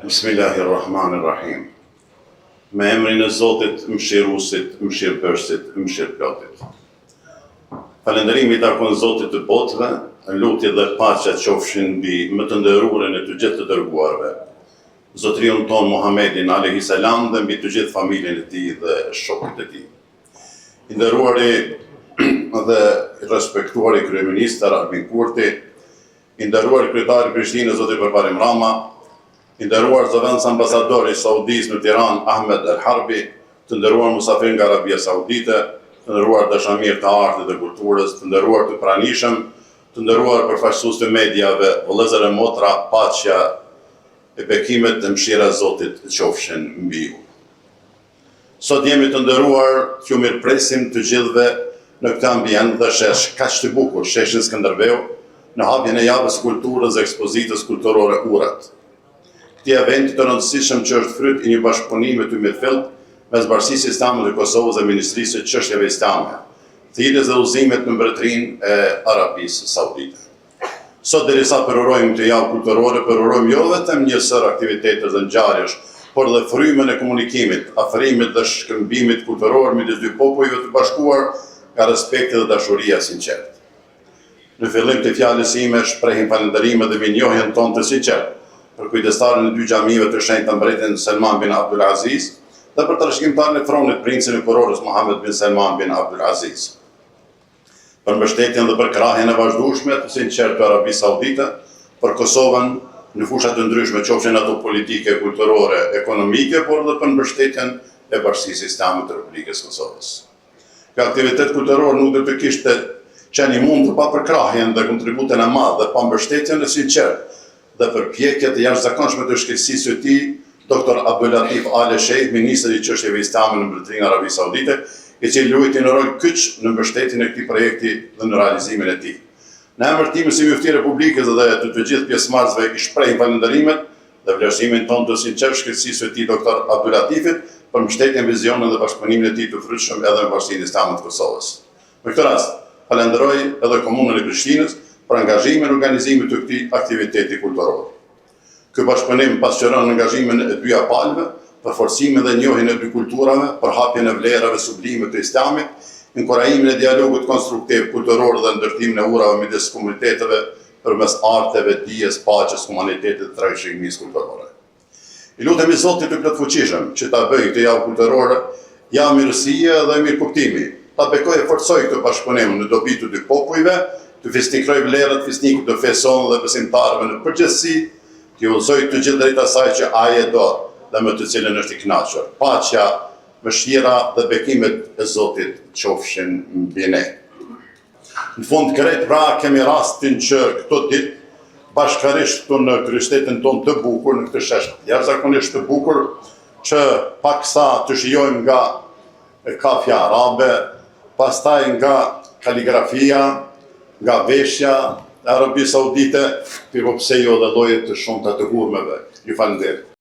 Bismillahirrahmanirrahim. Me emrin e Zotit, mëshiruesit, mëshirëbërësit, mëshirëplotit. Falënderimi i takon Zotit të botëve, lutje dhe paqja qofshin mbi më të nderuarin e të gjithë të dërguarve, Zotriun ton Muhammedin alayhi salam dhe mbi të gjithë familjen e tij dhe shokët e tij. I nderuari dhe i respektuari kryeminist Albin Kurti, i nderuar kryetari i Prishtinës Zoti Barbarim Rama, i nderuar zëvendës ambasador i Saudisë në Tiranë Ahmed El Harbi, të nderuar musafir nga Arabia Saudite, të nderuar dashamirë të artit dhe kulturës, të nderuar të pranishëm, të nderuar përfaqësues të mediave, vëllezër e motra, paqja e bekimet dhe mëshira e Zotit qofshin mbi ju. Sot jemi të nderuar, ju mirëpresim të gjithëve në këtë ambient dhe shesh kaq të bukur, sheshin Skënderbeu, në hapjen e javës kulturës dhe ekspozitës kulturore Urat. Këtij eventi të rëndësishëm që është fryt i një bashkëpunimi të mirëfillt mes Bashkisë Islame të Kosovës dhe Ministrisë së Çështjeve Islame, thirrjes dhe udhëzimet në Mbretërinë e Arabisë Saudite. Sot derisa përorojmë të javë kulturore, përorojmë jo vetëm një sër aktivitetesh dhe ngjarjesh, por dhe frymën e komunikimit, afrimit dhe shkëmbimit kulturor midis dy popujve të bashkuar nga respekti dhe dashuria sinqert. Në fillim të fjalës ime shprehim falënderimet dhe mirënjohjen tonë të sinqertë për kujdestarin e dy xhamive të shenjtë mbretin Salman bin Abdul Aziz dhe për trashëgimtarin e thronit princin e kurorës Mohammed bin Salman bin Abdul Aziz. Për mbështetjen dhe për krahjen e vazhdueshme të sinqertë të Arabisë Saudite për Kosovën në fusha të ndryshme, qofshin ato politike, kulturore, ekonomike, por dhe për mbështetjen e Bashkisë Islame të Republikës Kosovës. Ky aktivitet kulturor nuk do të kishte qenë i mund të papërkrahjen dhe kontributin e madh dhe pa mbështetjen e sinqertë dhe përpjekjet e jashtëzakonshme të shkencësisë së tij, Dr. Abdulatif Ale Sheikh, ministri i çështjeve islame në Mbretërinë Arabi Saudite, i cili luajti një rol kyç në mbështetjen e këtij projekti dhe në realizimin e tij. Në emër tim si mufti i Republikës dhe të gjithë pjesëmarrësve i shpreh falënderimet dhe vlerësimin tonë të sinqert shkencësisë së tij Dr. Abdulatifit për mbështetjen, vizionin dhe bashkëpunimin e tij të frytshëm edhe me Bashkinë Islame të Kosovës. Në këtë rast, falenderoj edhe komunën e Prishtinës për angazhimin e organizimit të këtij aktiviteti kulturor. Ky bashkëpunim pasqyron angazhimin e dy palëve për forcimin dhe njohjen e dy kulturave, për hapjen e vlerave sublime të Islamit, inkurajimin e dialogut konstruktiv kulturor dhe ndërtimin e urave midis komuniteteve përmes arteve, dijes, paqes, humanitetit dhe trashëgimisë kulturore. I lutemi Zotit të plotfuqishëm që ta bëjë këtë javë kulturore javë mirësie dhe mirëkuptimi, ta bekojë forcoj këtë bashkëpunim në dobi të dy popujve, të fisnikroj vlerat fisnikut të fesë sonë dhe besimtarëve në përgjithësi, të udhëzoj të gjithë drejt asaj që ai e do dhe me të cilën është i kënaqur. Paqja, mëshira dhe bekimet e Zotit qofshin mbi ne. Në fund krejt pra kemi rastin që këto ditë bashkërisht këtu në kryeqytetin tonë të bukur, në këtë shesh jashtëzakonisht të bukur, që paksa të shijojmë nga kafja arabe, pastaj nga kaligrafia, nga veshja e Arabisë Saudite, pse jo dhe lloje të shumta të hurmeve. Ju falenderoj.